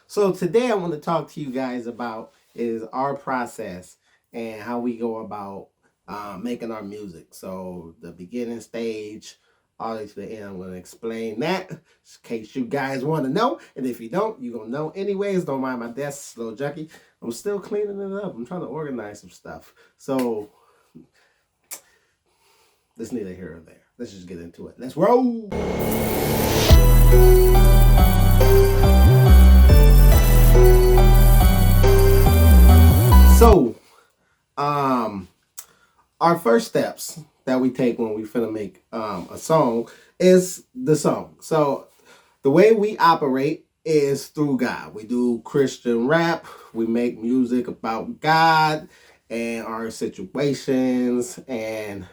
So today I want to talk to you guys about is our process and how we go about making our music. So the beginning stage all the way to the end. I'm going to explain that in case you guys want to know. And if you don't, you're going to know anyways. Don't mind my desk, it's a little junky. I'm still cleaning it up. I'm trying to organize some stuff. So let's neither here or there. Let's just get into it. Let's roll. So, our first steps that we take when we finna make a song is the song. So, the way we operate is through God. We do Christian rap. We make music about God and our situations and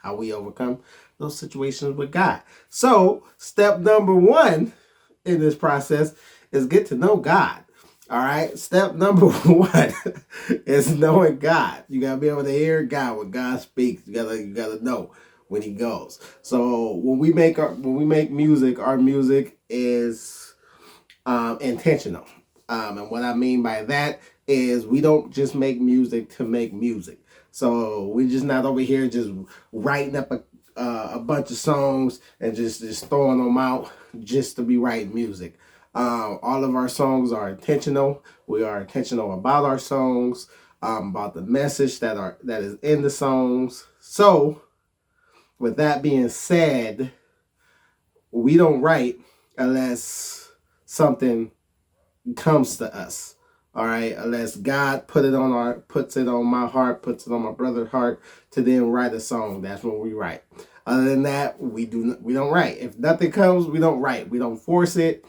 how we overcome those situations with God. So, step number one in this process is get to know God. All right. Step number one is knowing God. You gotta be able to hear God when God speaks. You gotta know when He goes. So when we make music, our music is intentional. And what I mean by that is we don't just make music to make music. So we're just not over here just writing up a bunch of songs and just throwing them out just to be writing music. All of our songs are intentional. We are intentional about our songs, about the message that is in the songs. So, with that being said, we don't write unless something comes to us. All right, unless God puts it on my heart, puts it on my brother's heart to then write a song. That's when we write. Other than that, we don't write. If nothing comes, we don't write. We don't force it.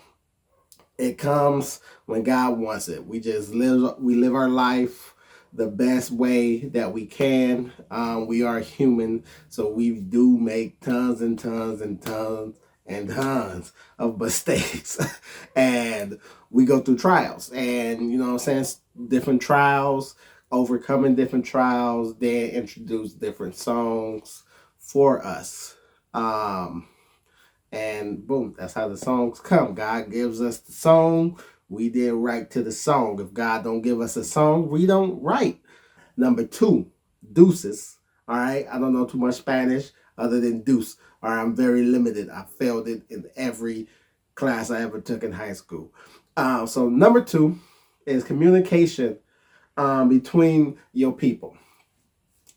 It comes when God wants it. We live our life the best way that we can. We are human, so we do make tons and tons and tons and tons of mistakes. And we go through trials. And you know what I'm saying? Different trials, overcoming different trials, then introduce different songs for us. And boom, that's how the songs come. God gives us the song. We then write to the song. If God don't give us a song, we don't write. Number two, deuces. All right. I don't know too much Spanish other than deuce. All right. I'm very limited. I failed it in every class I ever took in high school. So number two is communication between your people.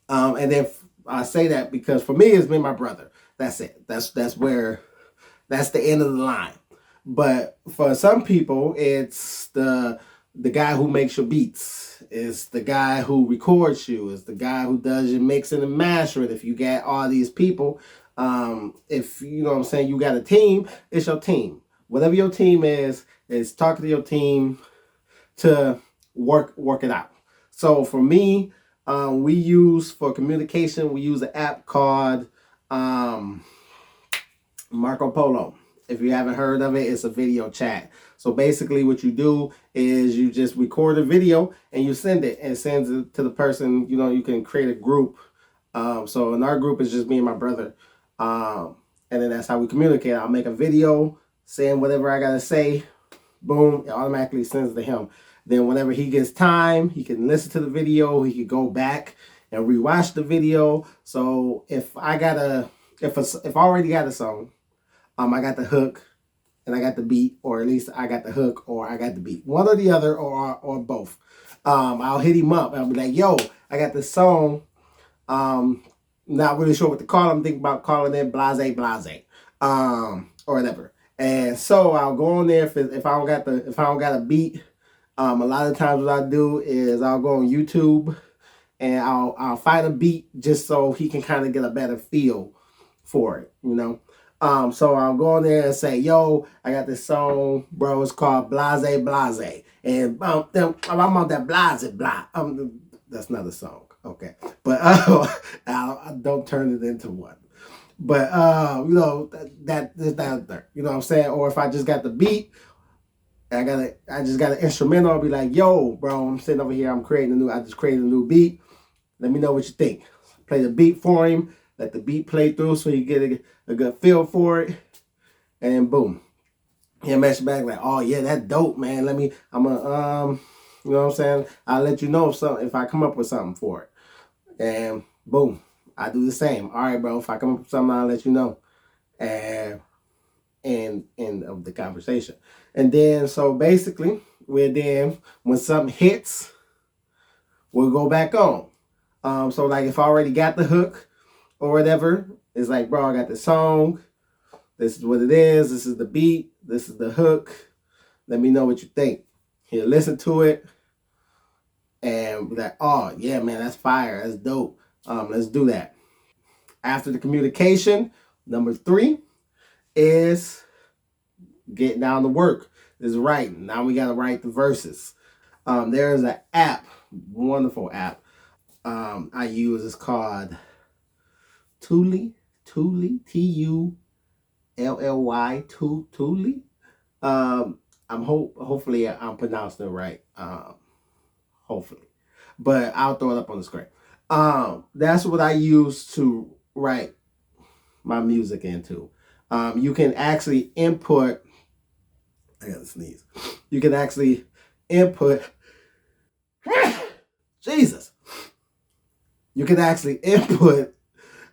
And then I say that because for me, it's been my brother. That's it. That's the end of the line. But for some people, it's the guy who makes your beats. It's the guy who records you. It's the guy who does your mixing and mastering. If you got all these people, if you know what I'm saying, you got a team, it's your team. Whatever your team is talking to your team to work it out. So for me, we use for communication, we use an app called Marco Polo. If you haven't heard of it, it's a video chat. So basically what you do is you just record a video and you send it, and it sends it to the person. You know, you can create a group. So in our group, it's just me and my brother. And then that's how we communicate. I'll make a video saying whatever I got to say. Boom, it automatically sends to him. Then whenever he gets time, he can listen to the video. He can go back and rewatch the video. So if I already got a song, I got the hook and I got the beat, or at least I got the hook or I got the beat. One or the other or both. I'll hit him up. I'll be like, yo, I got this song. Not really sure what to call it. I'm thinking about calling it Blase Blase. Or whatever. And so I'll go on there if I don't got a beat. A lot of times what I do is I'll go on YouTube and I'll find a beat just so he can kind of get a better feel for it, you know. So I'll go on there and say, yo, I got this song, bro. It's called Blase Blase. And I'm on that Blase Blah. That's not a song. Okay. But I don't turn it into one. But, you know, that is down there. You know what I'm saying? Or if I just got the beat, I just got an instrumental, I'll be like, yo, bro, I'm sitting over here. I just created a new beat. Let me know what you think. Play the beat for him. Let the beat play through so you get a good feel for it. And then boom. He'll message back like, oh yeah, that's dope, man. I'm gonna you know what I'm saying? I'll let you know if I come up with something for it. And boom, I do the same. All right, bro. If I come up with something, I'll let you know. And end of the conversation. And then so basically, we're then when something hits, we'll go back on. So like if I already got the hook or whatever, it's like, bro, I got the song. This is what it is. This is the beat. This is the hook. Let me know what you think. He'll listen to it and be like, oh yeah, man, that's fire. That's dope. Let's do that. After the communication, number 3 is getting down to work. Is writing. Now we gotta write the verses. There's an app, wonderful app. I use. It's called Tuli, Tully, Tully. Hopefully I'm pronouncing it right. Hopefully, but I'll throw it up on the screen. That's what I use to write my music into. You can actually input. I gotta sneeze. You can actually input. Jesus. You can actually input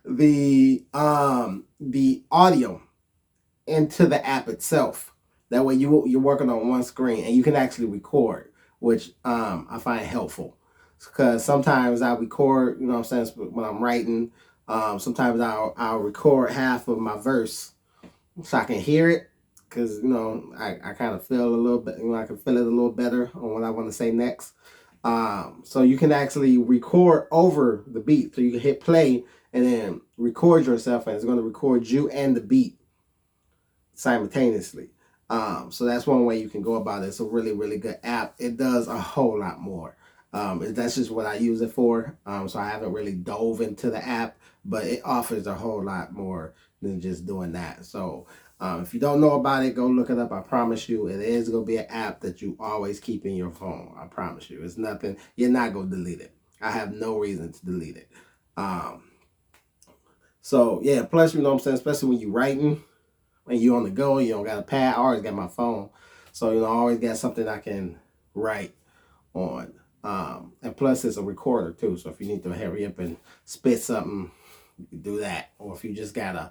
the audio into the app itself. That way you're working on one screen and you can actually record, which I find helpful. Because sometimes I record, you know what I'm saying, when I'm writing. Sometimes I'll record half of my verse so I can hear it. Because, I kind of feel a little bit, I can feel it a little better on what I want to say next. So you can actually record over the beat. So you can hit play and then record yourself, and it's going to record you and the beat simultaneously. So that's one way you can go about it. It's a really, really good app. It does a whole lot more. That's just what I use it for. So I haven't really dove into the app, but it offers a whole lot more than just doing that. So if you don't know about it, go look it up. I promise you, it is going to be an app that you always keep in your phone. I promise you. It's nothing. You're not going to delete it. I have no reason to delete it. So yeah, plus, you know what I'm saying, especially when you're writing and you on the go, you don't got a pad. I always got my phone. So, I always got something I can write on. And plus it's a recorder too. So if you need to hurry up and spit something, you can do that. Or if you just gotta,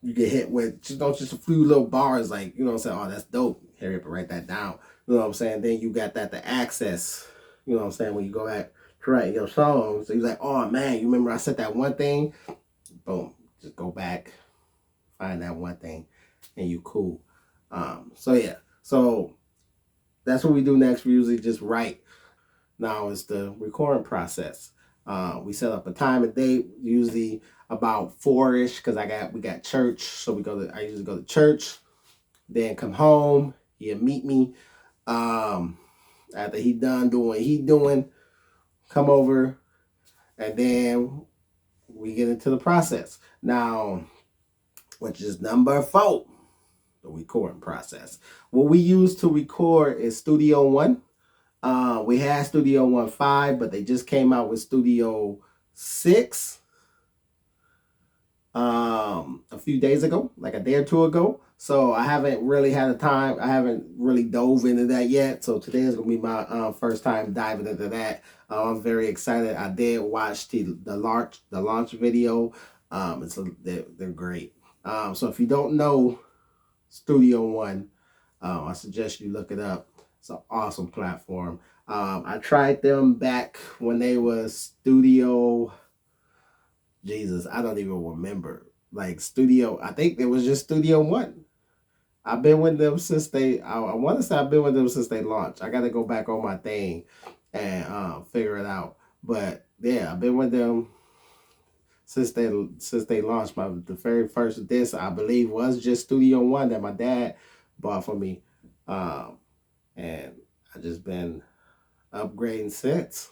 you get hit with just a few little bars, like, you know what I'm saying, oh, that's dope. Hurry up and write that down. You know what I'm saying? Then you got that to access, you know what I'm saying, when you go back to write your songs. So you're like, oh man, you remember I said that one thing? Boom. Just go back, find that one thing, and you cool. So yeah. So that's what we do next. We usually just write. Now it's the recording process. We set up a time and date, usually about 4-ish, because we got church. So I usually go to church, then come home. He'll meet me. After he done doing what he doing, come over, and then we get into the process. Now, which is number 4, the recording process. What we use to record is Studio One. We had Studio 1.5, but they just came out with Studio 6 a few days ago, like a day or two ago. So I haven't really had a time. I haven't really dove into that yet. So today is gonna be my first time diving into that. I'm very excited. I did watch the launch video. They're great. So if you don't know Studio One, I suggest you look it up. It's an awesome platform. I tried them back when they was Studio. Jesus, I don't even remember. Like Studio, I think it was just Studio One. I've been with them since I want to say I've been with them since they launched. I got to go back on my thing and figure it out. But yeah, I've been with them since they launched. The very first disc, I believe, was just Studio One that my dad bought for me. And I just been upgrading since.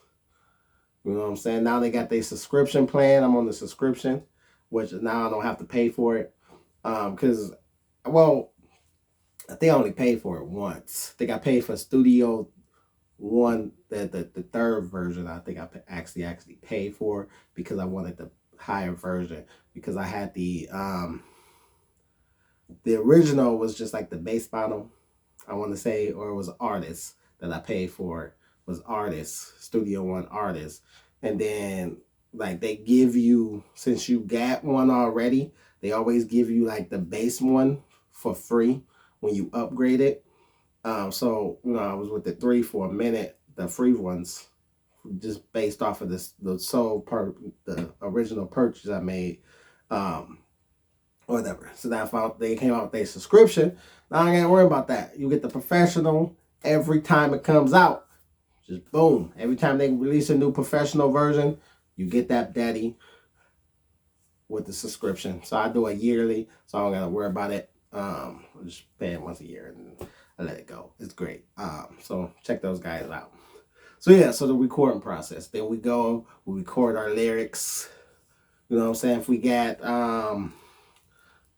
You know what I'm saying? Now they got their subscription plan. I'm on the subscription, which now I don't have to pay for it. Because, well, I think I only paid for it once. I think I paid for Studio One, the third version. I think I actually paid for because I wanted the higher version because I had The original was just like the bass model, I want to say, or it was artists that I paid for. It was artists, Studio One artists, and then like they give you, since you got one already, they always give you like the base one for free when you upgrade it. So I was with the three for a minute, the free ones, just based off of this the original purchase I made. Um, or whatever. So now I found they came out with their subscription. Now I ain't gotta worry about that. You get the professional every time it comes out. Just boom. Every time they release a new professional version, you get that daddy with the subscription. So I do it yearly, so I don't gotta worry about it. I just pay it once a year and I let it go. It's great. So check those guys out. So yeah, so the recording process. Then we go, we record our lyrics. You know what I'm saying? If we got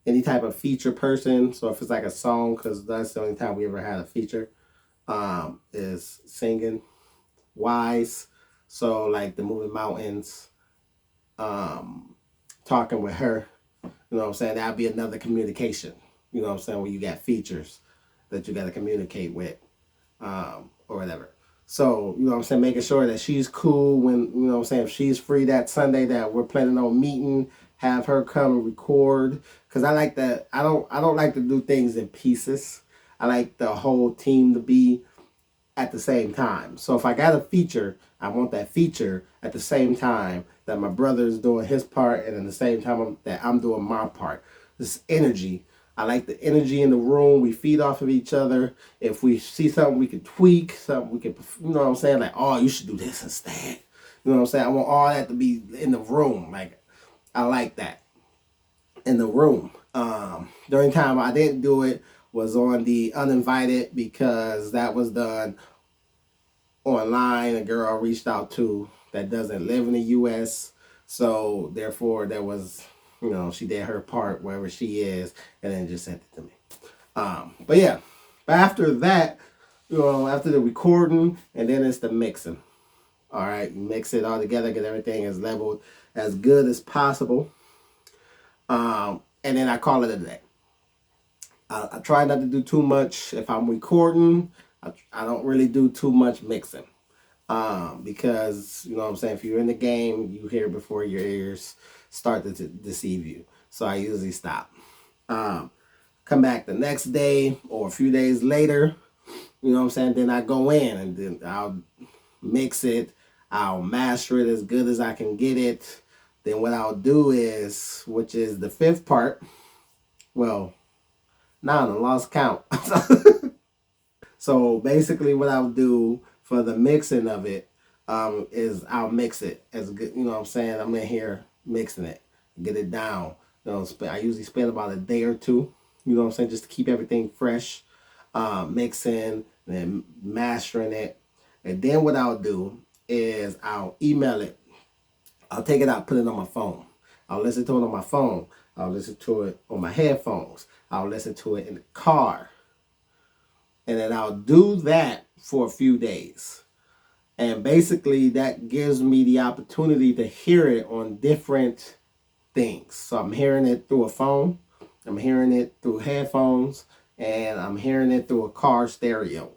any type of feature person. So if it's like a song, because that's the only time we ever had a feature, is singing wise. So like the moving mountains, talking with her. You know what I'm saying? That'd be another communication. You know what I'm saying? Where you got features that you got to communicate with, or whatever. So, you know what I'm saying, making sure that she's cool when, you know what I'm saying, if she's free that Sunday that we're planning on meeting, have her come and record. Cause I like that. I don't like to do things in pieces. I like the whole team to be at the same time. So if I got a feature, I want that feature at the same time that my brother is doing his part, and at the same time that I'm doing my part. This energy. I like the energy in the room. We feed off of each other. If we see something we can tweak, something we can, you know what I'm saying? Like, oh, you should do this instead. You know what I'm saying? I want all that to be in the room. Like, I like that in the room. During time I didn't do it was on the uninvited, because that was done online. A girl I reached out to that doesn't live in the U.S. So therefore, there was, she did her part wherever she is, and then just sent it to me. But yeah, but after that, after the recording, and then it's the mixing. All right, mix it all together, get everything as leveled as good as possible. And then I call it a day. I try not to do too much. If I'm recording, I don't really do too much mixing. Because, you know what I'm saying, if you're in the game, you hear before your ears start to deceive you. So I usually stop. Come back the next day or a few days later, you know what I'm saying, then I go in and then I'll mix it. I'll master it as good as I can get it. Then what I'll do is, which is the fifth part, well, now I lost count. So basically what I'll do for the mixing of it, is I'll mix it as good. You know what I'm saying? I'm in here mixing it, get it down. I usually spend about a day or two, you know what I'm saying, just to keep everything fresh, mixing and then mastering it. And then what I'll do is I'll email it. I'll take it out, put it on my phone. I'll listen to it on my phone. I'll listen to it on my headphones. I'll listen to it in the car. And then I'll do that for a few days. And basically that gives me the opportunity to hear it on different things. So I'm hearing it through a phone, I'm hearing it through headphones, and I'm hearing it through a car stereo.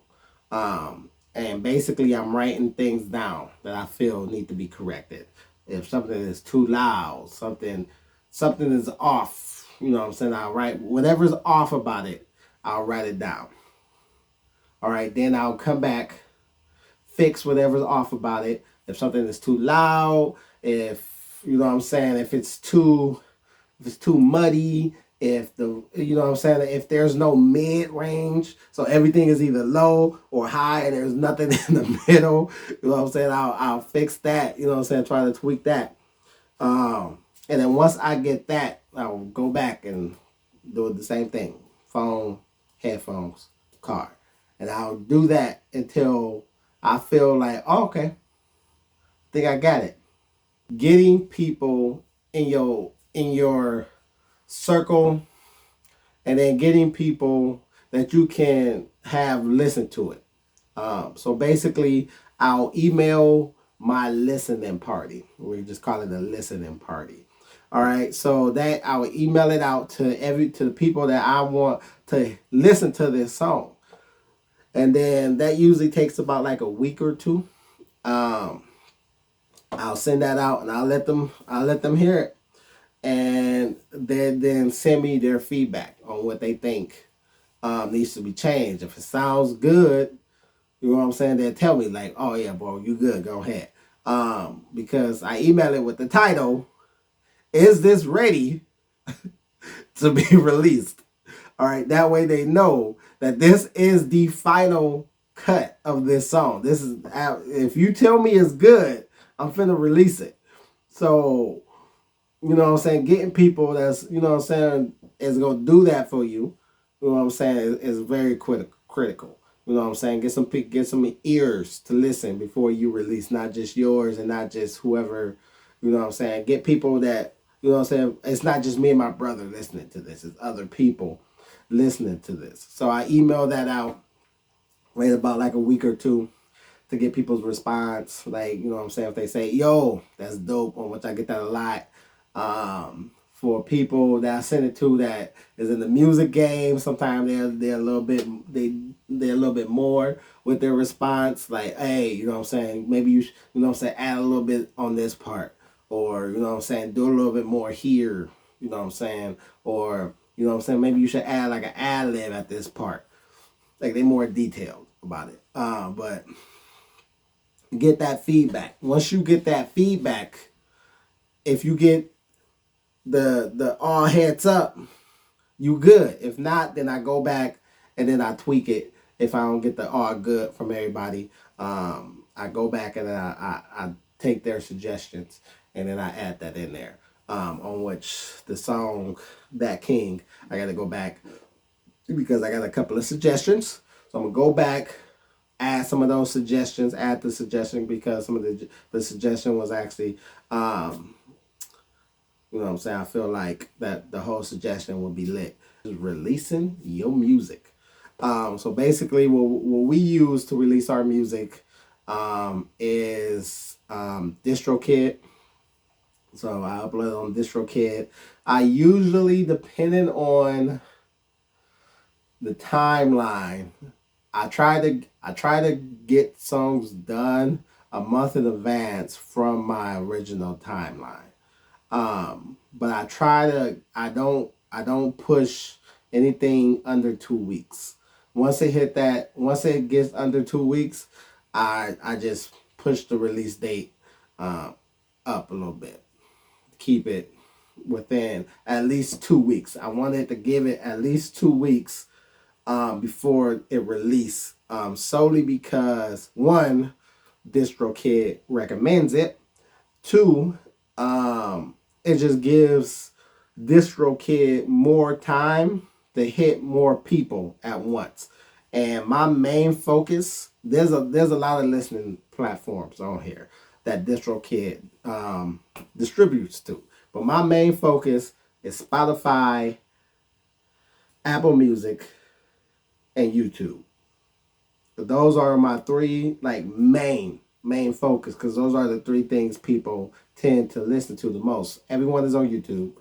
And basically I'm writing things down that I feel need to be corrected. If something is too loud, something is off, you know what I'm saying, I'll write whatever's off about it, I'll write it down. All right, then I'll come back, fix whatever's off about it. If something is too loud, if you know what I'm saying, if it's too muddy, if you know what I'm saying, if there's no mid range, so everything is either low or high and there's nothing in the middle, you know what I'm saying, I'll fix that, you know what I'm saying, try to tweak that. And then once I get that, I'll go back and do the same thing. Phone, headphones, car. And I'll do that until I feel like, oh, okay, I think I got it. Getting people in your circle, and then getting people that you can have listen to it. So basically, I'll email my listening party. We just call it a listening party. All right, so that I would email it out to the people that I want to listen to this song, and then that usually takes about like a week or two. Um, I'll send that out and I'll let them hear it, and then send me their feedback on what they think needs to be changed. If it sounds good, you know what I'm saying, they'll tell me like, oh yeah, bro, you good, go ahead. Because I email it with the title, "Is this ready to be released?" All right, that way they know that this is the final cut of this song. This is, if you tell me it's good, I'm finna release it. So, you know what I'm saying, getting people that's, you know what I'm saying, is gonna do that for you. You know what I'm saying, is very critical. You know what I'm saying, get some ears to listen before you release, not just yours and not just whoever. You know what I'm saying, get people that, you know what I'm saying, it's not just me and my brother listening to this, it's other people listening to this. So I emailed that out, wait about like a week or two to get people's response. Like, you know what I'm saying, if they say, yo, that's dope, on which I get that a lot. For people that I send it to that is in the music game, sometimes they're a little bit, they're a little bit more with their response. Like, hey, you know what I'm saying, maybe you know what I'm saying, add a little bit on this part, or you know what I'm saying, do a little bit more here. You know what I'm saying, or you know what I'm saying, maybe you should add like an ad lib at this part. Like, they more detailed about it. But get that feedback. Once you get that feedback, if you get the all heads up, you good. If not, then I go back and then I tweak it. If I don't get the all good from everybody, I go back and then I take their suggestions and then I add that in there. On which the song That King, I got to go back because I got a couple of suggestions. So I'm gonna go back, add some of those suggestions, add the suggestion because some of the suggestion was actually, you know what I'm saying, I feel like that the whole suggestion would be lit. Is releasing your music. So basically, what we use to release our music is DistroKid. So I upload on DistroKid. I usually, depending on the timeline, I try to get songs done a month in advance from my original timeline. But I don't push anything under 2 weeks. Once it gets under 2 weeks, I just push the release date uh, up a little bit. Keep it within at least 2 weeks. I wanted to give it at least 2 weeks before it release. Solely because one, DistroKid recommends it. Two, it just gives DistroKid more time to hit more people at once. And my main focus, there's a lot of listening platforms on here that DistroKid distributes to. But my main focus is Spotify, Apple Music, and YouTube. Those are my three like main focus because those are the three things people tend to listen to the most. Everyone is on YouTube.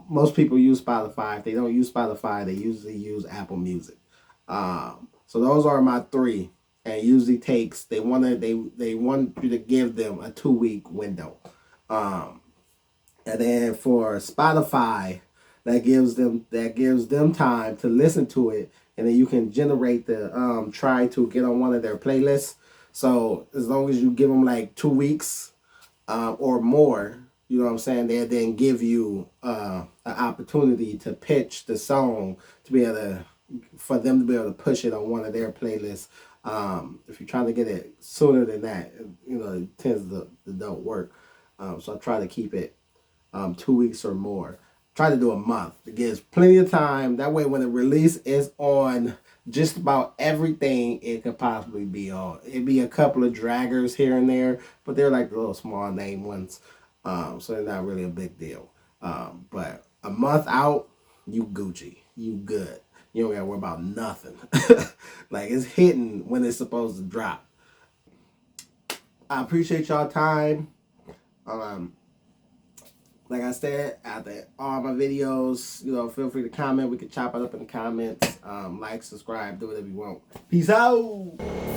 Most people use Spotify. If they don't use Spotify, they usually use Apple Music. So those are my three, and it usually takes they want you to give them a 2 week window. Um, and then for Spotify, that gives them time to listen to it, and then you can generate the try to get on one of their playlists. So as long as you give them like 2 weeks or more, you know what I'm saying, they then give you an opportunity to pitch the song to be able to for them to be able to push it on one of their playlists. If you're trying to get it sooner than that, you know, it tends to don't work. So I try to keep it 2 weeks or more. Try to do a month. It gives plenty of time. That way, when the release is on just about everything it could possibly be on. It'd be a couple of draggers here and there, but they're like the little small name ones. So they're not really a big deal. But a month out, you Gucci. You good. You don't gotta worry about nothing. Like, it's hitting when it's supposed to drop. I appreciate y'all time. Um, Like I said, after all my videos, feel free to comment. We can chop it up in the comments. Like, subscribe, do whatever you want. Peace out.